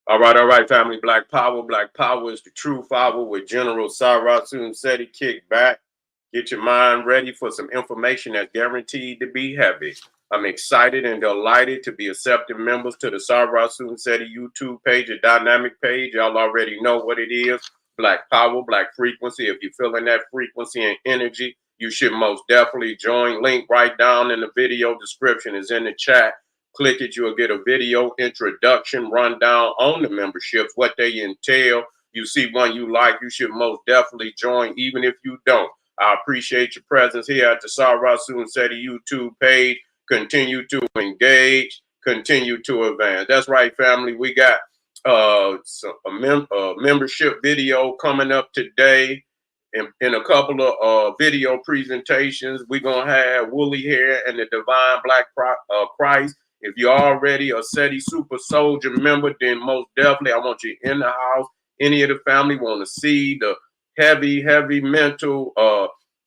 All right, family. Black Power. Black Power is the true power with General Sarasun Seti. Kick back. Get your mind ready for some information that's guaranteed to be heavy. I'm excited and delighted to be accepting members to the Sarasun Seti YouTube page, a dynamic page. Y'all already know what it is. Black Power, Black Frequency. If you're feeling that frequency and energy, you should most definitely join. Link right down in the video description is in the chat. Click it, you'll get a video introduction rundown on the memberships, what they entail. You see one you like, you should most definitely join, even if you don't. I appreciate your presence here at the Sarasun Seti YouTube page. Continue to engage, continue to advance. That's right, family. We got a membership video coming up today. In a couple of video presentations, we're going to have Woolly Hair and the Divine Black Christ. If you're already a SETI Super Soldier member, then most definitely I want you in the house. Any of the family want to see the heavy mental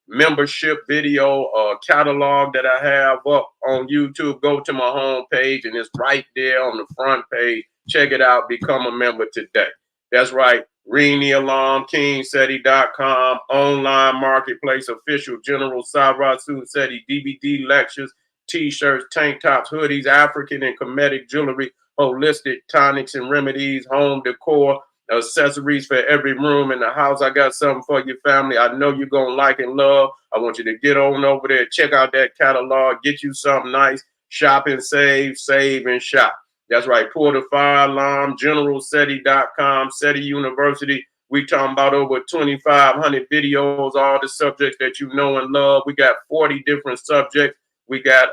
membership video catalog that I have up on YouTube. Go to my home page and it's right there on the front page. Check it out. Become a member today. That's right. Ring the alarm, KingSeti.com, online marketplace, official General Sarasun Seti DVD lectures, T-shirts, tank tops, hoodies, African and Kemetic jewelry, holistic tonics and remedies, home decor, accessories for every room in the house. I got something for your family. I know you're going to like and love. I want you to get on over there, check out that catalog, get you something nice, shop and save and shop. That's right. Pull the fire alarm, generalseti.com, SETI University. We talking about over 2,500 videos, all the subjects that you know and love. We got 40 different subjects. We got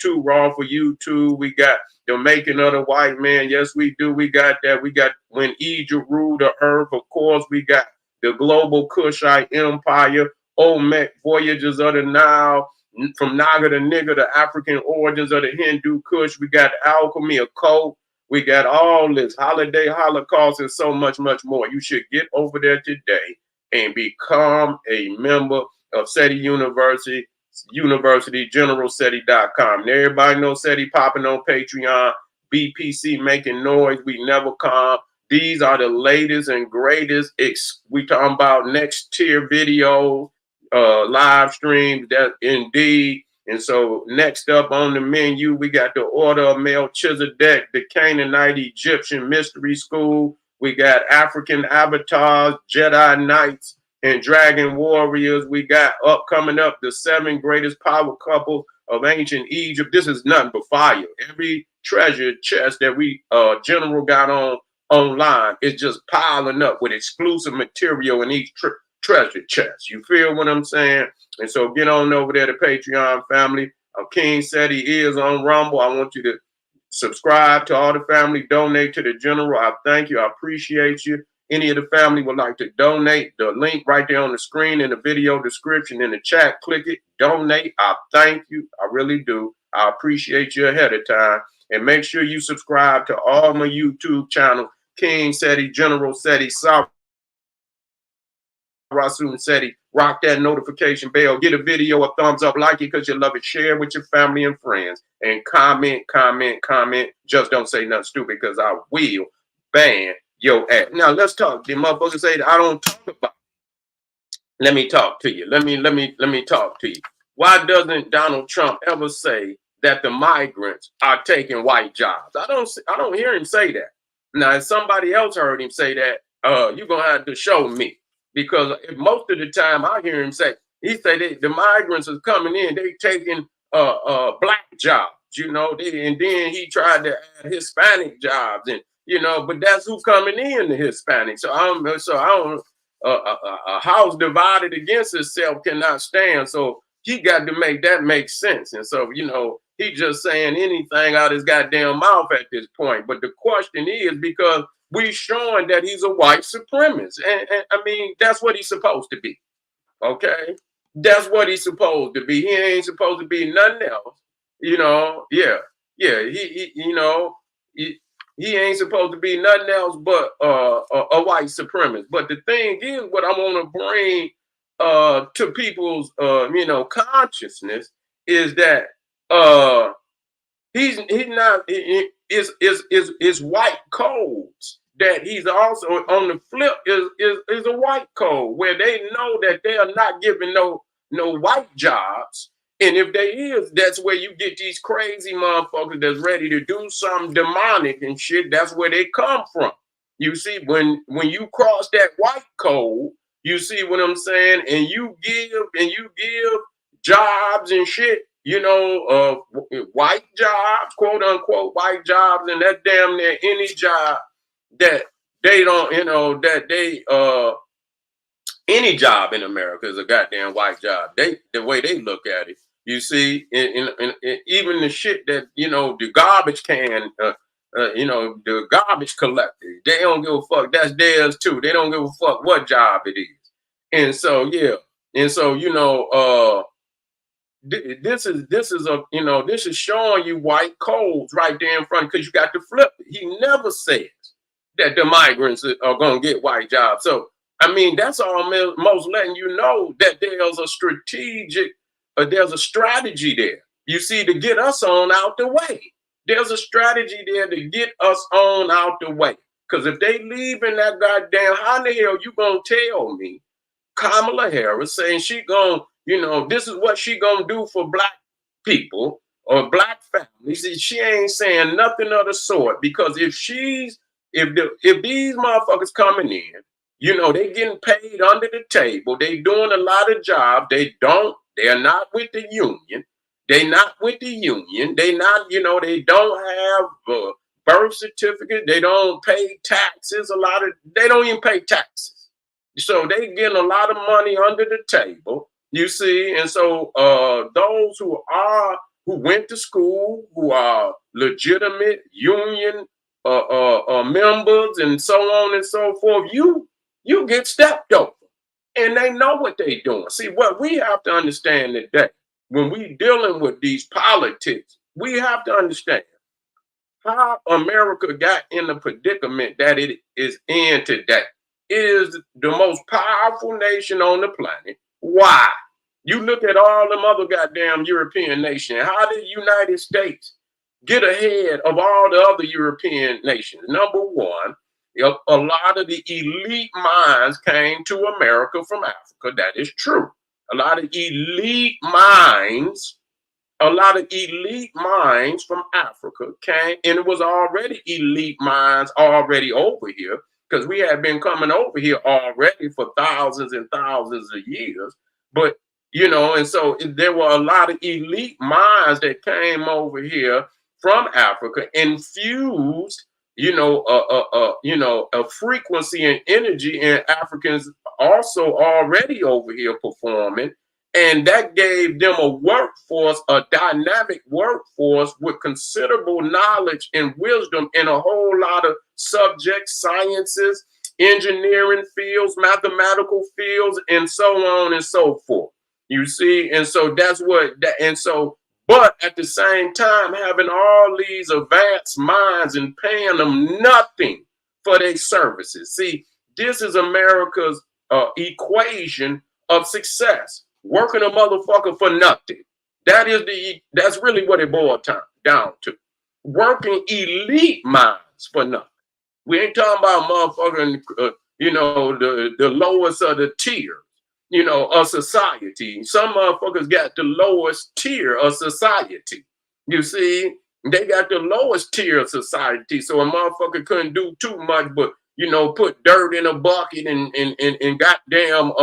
Too Raw for YouTube. We got The Making of the White Man. Yes, we do. We got that. We got When Egypt Ruled the Earth. Of course, we got The Global Kushite Empire, Olmec Voyages of the Nile, from Naga to Nigga, the African origins of the Hindu Kush. We got alchemy, occult. We got all this holiday, Holocaust, and so much more. You should get over there today and become a member of SETI University, generalseti.com. And everybody knows SETI popping on Patreon, BPC making noise. We never come. These are the latest and greatest. We talking about next tier videos, live streams, that indeed. And so next up on the menu, we got the Order of Melchizedek, the Canaanite Egyptian Mystery School. We got African Avatars, Jedi Knights, and Dragon Warriors. We got coming up the 7 greatest power couples of ancient Egypt. This is nothing but fire. Every treasure chest that we general got online is just piling up with exclusive material in each treasure chest. You feel what I'm saying? And so get on over there to Patreon, family. King Seti is on Rumble. I want you to subscribe to all the family, donate to the general. I thank you. I appreciate you. Any of the family would like to donate, the link right there on the screen in the video description in the chat, click it, donate. I thank you. I really do. I appreciate you ahead of time. And make sure you subscribe to all my YouTube channels, King Seti, General Seti, Sarasun Seti. Rock that notification bell. Get a video a thumbs up, like it because you love it. Share with your family and friends. And comment. Just don't say nothing stupid because I will ban your ass. Now let's talk. The motherfuckers say that I don't talk about. Let me talk to you. Let me talk to you. Why doesn't Donald Trump ever say that the migrants are taking white jobs? I don't hear him say that. Now, if somebody else heard him say that, you're gonna have to show me. Because most of the time I hear him say, the migrants is coming in, they taking black jobs, and then he tried to add Hispanic jobs, and but that's who coming in, the Hispanic. So I don't. A house divided against itself cannot stand. So he got to make that make sense. And so he just saying anything out his goddamn mouth at this point. But the question is because we showing that he's a white supremacist. And I mean, that's what he's supposed to be. Okay? That's what he's supposed to be. He ain't supposed to be nothing else. Yeah. He ain't supposed to be nothing else but a white supremacist. But the thing is, what I want to bring to people's consciousness is that he's not is white codes that he's also on the flip is a white code where they know that they are not giving no white jobs. And if they is, that's where you get these crazy motherfuckers that's ready to do something demonic and shit. That's where they come from. You see, when you cross that white code, you see what I'm saying, and you give jobs and shit, white jobs, quote unquote white jobs, and that damn near any job that they don't, that they any job in America is a goddamn white job. The way they look at it, you see, even the shit that the garbage can, the garbage collectors, they don't give a fuck. That's theirs too. They don't give a fuck what job it is. And so this is showing you white codes right there in front because you got to flip it. He never says that the migrants are gonna get white jobs. So I mean, that's almost letting you know that there's a strategy there. You see, to get us on out the way. There's a strategy there to get us on out the way. Because if they leave in that goddamn, how in the hell you gonna tell me Kamala Harris saying she gonna, this is what she gonna do for black people or black families? She ain't saying nothing of the sort, because if these motherfuckers coming in, they getting paid under the table. They doing a lot of jobs. They're not with the union. They not with the union. They not, they don't have a birth certificate. They don't pay taxes. They don't even pay taxes. So they getting a lot of money under the table, you see. And so those who went to school, who are legitimate union members and so on and so forth, you get stepped over, and they know what they doing. See, what we have to understand today, when we dealing with these politics, we have to understand how America got in the predicament that it is in today. It is the most powerful nation on the planet. Why? You look at all them other goddamn European nations. How did the United States get ahead of all the other European nations? Number one, a lot of the elite minds came to America from Africa. That is true. A lot of elite minds from Africa came, and it was already elite minds already over here, because we had been coming over here already for thousands and thousands of years. But, and so there were a lot of elite minds that came over here from Africa, infused a frequency and energy in Africans also already over here performing. And that gave them a workforce, a dynamic workforce with considerable knowledge and wisdom in a whole lot of subjects, sciences, engineering fields, mathematical fields, and so on and so forth. You see, and so but at the same time, having all these advanced minds and paying them nothing for their services. See, this is America's equation of success. Working a motherfucker for nothing. That's really what it boils down to. Working elite minds for nothing. We ain't talking about motherfucking, the lowest of the tier, of society. Some motherfuckers got the lowest tier of society. You see, they got the lowest tier of society. So a motherfucker couldn't do too much but, put dirt in a bucket and goddamn,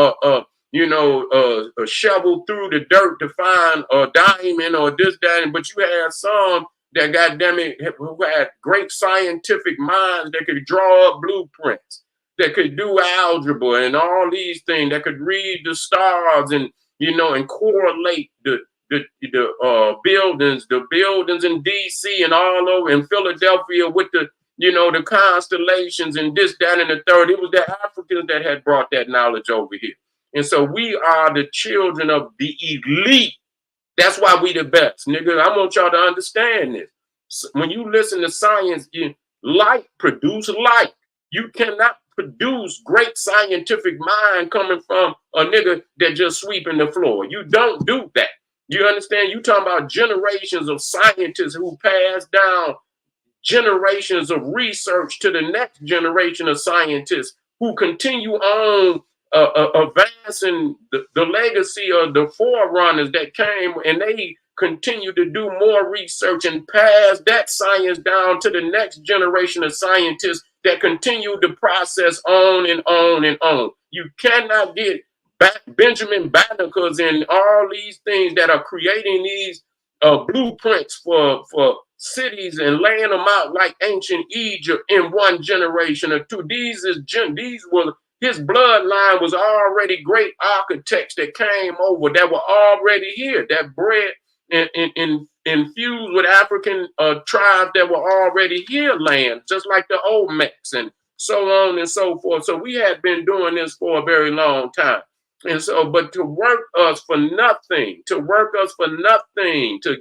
shovel through the dirt to find a diamond or this, that. But you had some that, goddamn it, who had great scientific minds that could draw up blueprints, that could do algebra and all these things, that could read the stars and, and correlate the buildings in DC and all over in Philadelphia with the constellations and this, that, and the third. It was the Africans that had brought that knowledge over here. And so we are the children of the elite. That's why we the best, nigga. I want y'all to understand this. When you listen to science, light produce light. You cannot produce great scientific mind coming from a nigga that just sweeping the floor. You don't do that. You understand? You talking about generations of scientists who passed down generations of research to the next generation of scientists who continue on advancing the legacy of the forerunners that came, and they continue to do more research and pass that science down to the next generation of scientists that continue to process on and on and on. You cannot get Benjamin Banneker's and all these things that are creating these blueprints for cities and laying them out like ancient Egypt in one generation or two. These were his bloodline was already great architects that came over that were already here, that bred and infused with African tribes that were already here land, just like the Olmecs and so on and so forth. So we had been doing this for a very long time. And so, but to work us for nothing, to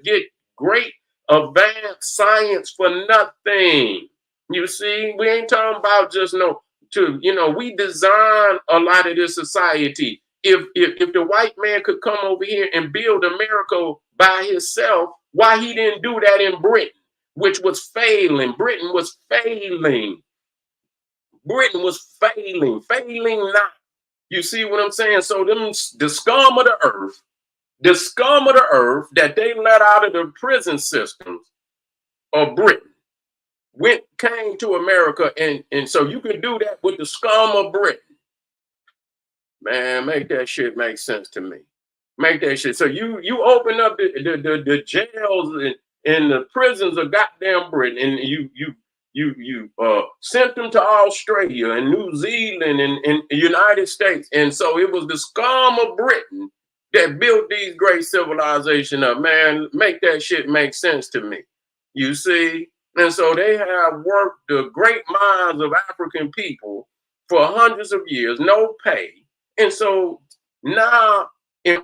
get great advanced science for nothing. You see, we ain't talking about just we design a lot of this society. If the white man could come over here and build America by himself, why he didn't do that in Britain, which was failing? Britain was failing not. You see what I'm saying? So the scum of the earth that they let out of the prison systems of Britain came to America, and so you can do that with the scum of Britain. Man, make that shit make sense to me. Make that shit. So you open up the jails and the prisons of goddamn Britain, and you sent them to Australia and New Zealand and United States. And so it was the scum of Britain that built these great civilizations up. Man, make that shit make sense to me. You see? And so they have worked the great minds of African people for hundreds of years, no pay. And so now, they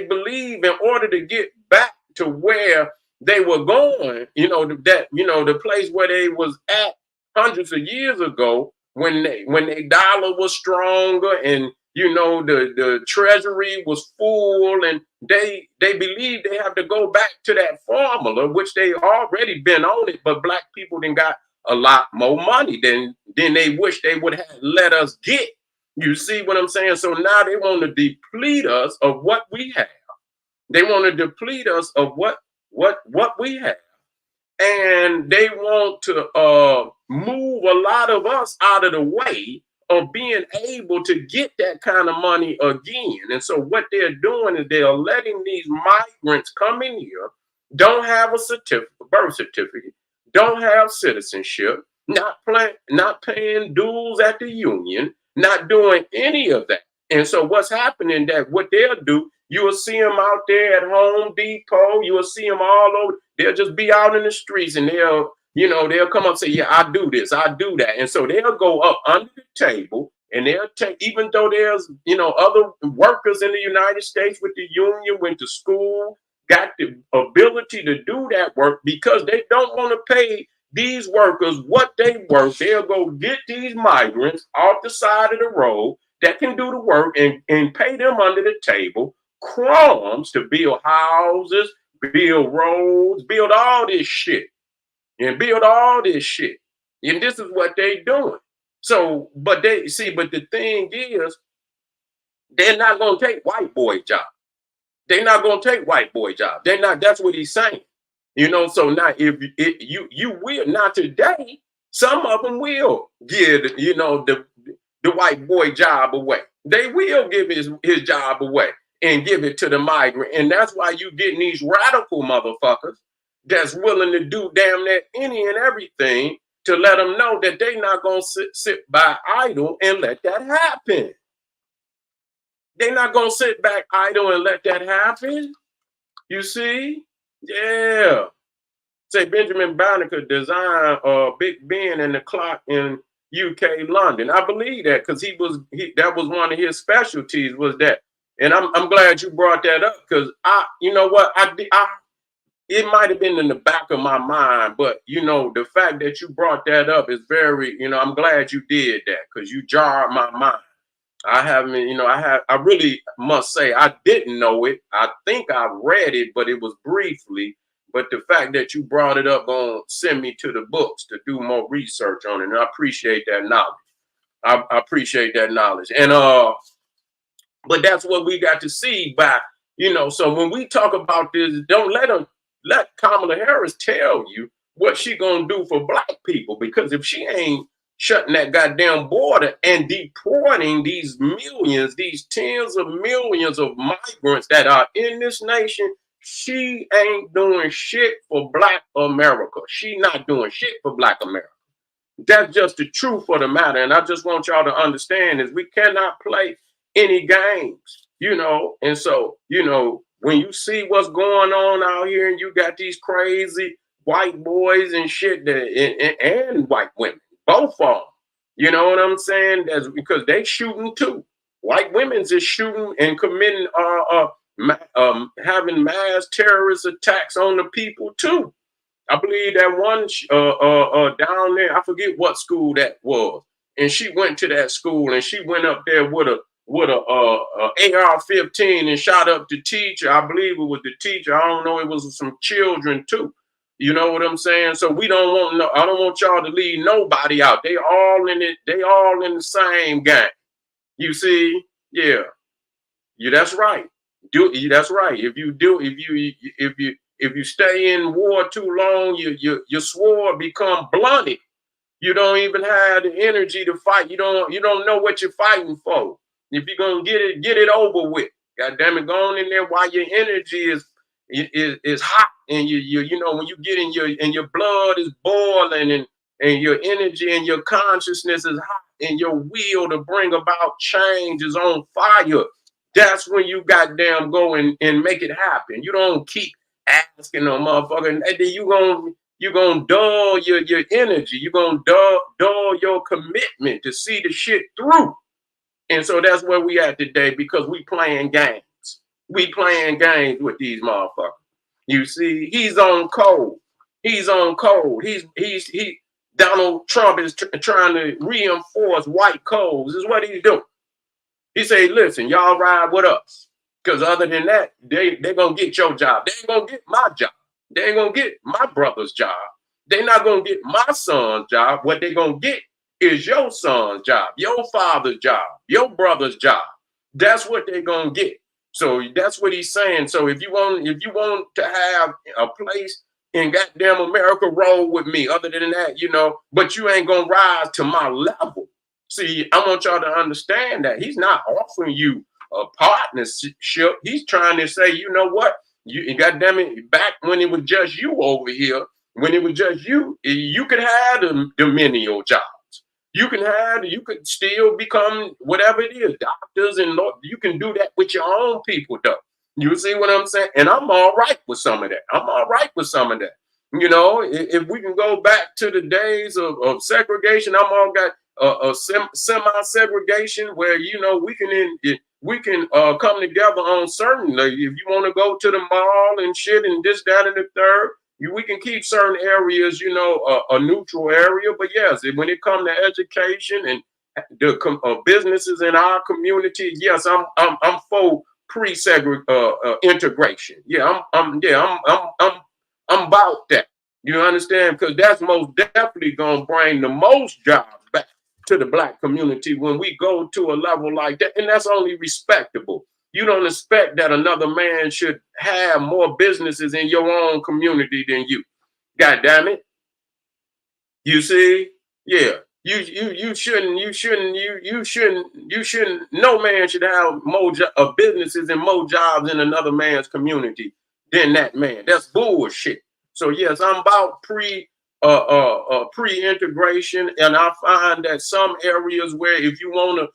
believe in order to get back to where they were going, the place where they was at hundreds of years ago, when their dollar was stronger and the treasury was full, and they believe they have to go back to that formula, which they already been on it, but black people then got a lot more money than they wish they would have let us get. You see what I'm saying? So now they want to deplete us of what we have. They want to deplete us of what we have. And they want to move a lot of us out of the way of being able to get that kind of money again. And so what they're doing is they're letting these migrants come in here, don't have a birth certificate, don't have citizenship, not paying dues at the union, not doing any of that. And so what's happening, that what they'll do, you will see them out there at Home Depot, you will see them all over. They'll just be out in the streets, and they'll come up and say, yeah, I do this, I do that. And so they'll go up under the table, and they'll take, even though there's, other workers in the United States with the union, went to school, got the ability to do that work, because they don't want to pay these workers what they work. They'll go get these migrants off the side of the road that can do the work and pay them under the table crumbs to build houses, build roads, build all this shit. And this is what they doing. So, but the thing is, they're not going to take white boy job. They're not going to take white boy job. They're not, that's what he's saying. So now if you will, not today, some of them will give, the white boy job away. They will give his job away and give it to the migrant. And that's why you getting these radical motherfuckers that's willing to do damn near any and everything to let them know that they're not going to sit by idle and let that happen. They're not going to sit back idle and let that happen. You see? Yeah. Say Benjamin Banneker designed Big Ben and the clock in UK, London. I believe that, because that was one of his specialties, was that. And I'm glad you brought that up, because it might have been in the back of my mind, but the fact that you brought that up is very, I'm glad you did that, because you jarred my mind. I haven't, I really must say I didn't know it. I think I read it, but it was briefly. but the fact that you brought it up gonna send me to the books to do more research on it. And I appreciate that knowledge. I appreciate that knowledge. And but that's what we got to see by, so when we talk about this, don't let Kamala Harris tell you what she gonna do for black people, because if she ain't shutting that goddamn border and deporting these millions, these tens of millions of migrants that are in this nation, she ain't doing shit for black America. She not doing shit for black America. That's just the truth of the matter. And I just want y'all to understand is we cannot play any games, And so, when you see what's going on out here and you got these crazy white boys and shit and white women, both of them, you know what I'm saying? That's because they shooting too. White women's is shooting and committing, having mass terrorist attacks on the people too. I believe that one down there, I forget what school that was, and she went to that school and she went up there with a AR-15 and shot up the teacher. I believe it was the teacher. I don't know. It was some children too. You know what I'm saying? So we don't want no. I don't want y'all to leave nobody out. They all in it. They all in the same game. You see? Yeah. Yeah. That's right. That's right. If you stay in war too long, your sword become blunted. You don't even have the energy to fight. You don't know what you're fighting for. If you're gonna get it over with. God damn it, go on in there while your energy is hot, and you know when you get in your blood is boiling, and your energy and your consciousness is hot, and your will to bring about change is on fire. That's when you goddamn go and make it happen. You don't keep asking no motherfucker, and then you gonna dull your energy. You gonna dull your commitment to see the shit through. And so that's where we at today, because we playing games. We playing games with these motherfuckers. You see, he's on cold. He's on cold. Donald Trump is trying to reinforce white codes. Is what he's doing. He say, listen, y'all ride with us. Because other than that, they're going to get your job. They ain't going to get my job. They ain't going to get my brother's job. They're not going to get my son's job. What they're going to get is your son's job, your father's job, your brother's job. That's what they're going to get. So that's what he's saying. So if you want to have a place in goddamn America, roll with me. Other than that, but you ain't going to rise to my level. See, I want y'all to understand that he's not offering you a partnership. He's trying to say, you know what? You goddamn it, back when it was just you over here, when it was just you could have the menial jobs. You could still become whatever it is, doctors, and you can do that with your own people, though. You see what I'm saying? And I'm all right with some of that. If we can go back to the days of segregation, I'm all got a semi-segregation where we can come together on certain. If you want to go to the mall and shit and this, that, and the third, we can keep certain areas, a neutral area. But yes, when it comes to education and the businesses in our community, yes, I'm for integration. Yeah, I'm about that. You understand? Because that's most definitely gonna bring the most jobs back to the black community when we go to a level like that, and that's only respectable. You don't expect that another man should have more businesses in your own community than you. God damn it. You see? Yeah. You shouldn't. No man should have more businesses and more jobs in another man's community than that man. That's bullshit. So yes, I'm about pre-integration, and I find that some areas where if you want to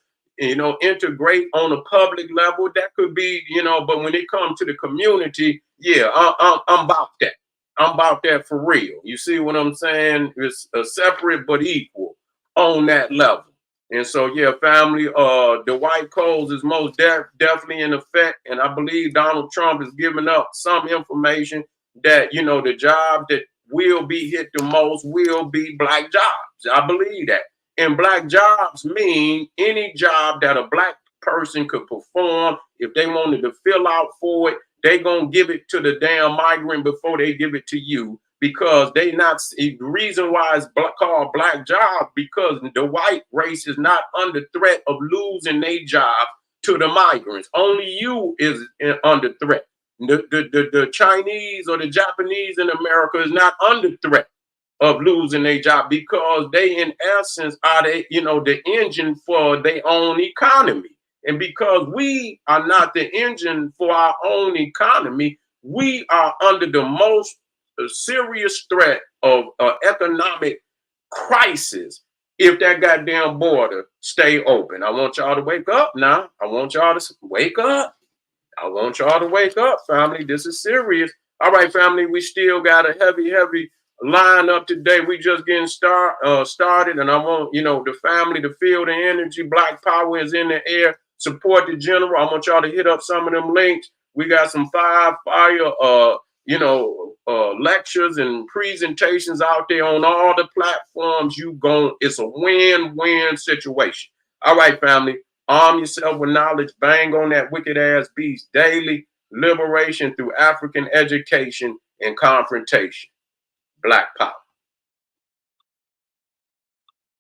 integrate on a public level, that could be, but when it comes to the community, yeah, I'm about that. I'm about that for real. You see what I'm saying? It's separate but equal on that level. And so, yeah, family, the white codes is most definitely in effect. And I believe Donald Trump is giving up some information that, the job that will be hit the most will be black jobs. I believe that. And black jobs mean any job that a black person could perform. If they wanted to fill out for it, they gonna give it to the damn migrant before they give it to you, because they not, the reason why it's called black job, because the white race is not under threat of losing their job to the migrants. Only you is under threat. The Chinese or the Japanese in America is not under threat of losing their job, because they in essence are the engine for their own economy. And because we are not the engine for our own economy, we are under the most serious threat of economic crisis if that goddamn border stay open. I want y'all to wake up now. I want y'all to wake up. I want y'all to wake up, family. This is serious. All right, family, we still got a heavy line up today. We just getting started, and I want the family to feel the energy. Black power is in the air. Support the general. I want y'all to hit up some of them links. We got some fire lectures and presentations out there on all the platforms. It's a win-win situation. All right, family. Arm yourself with knowledge. Bang on that wicked ass beast daily. Liberation through African education and confrontation. Black power.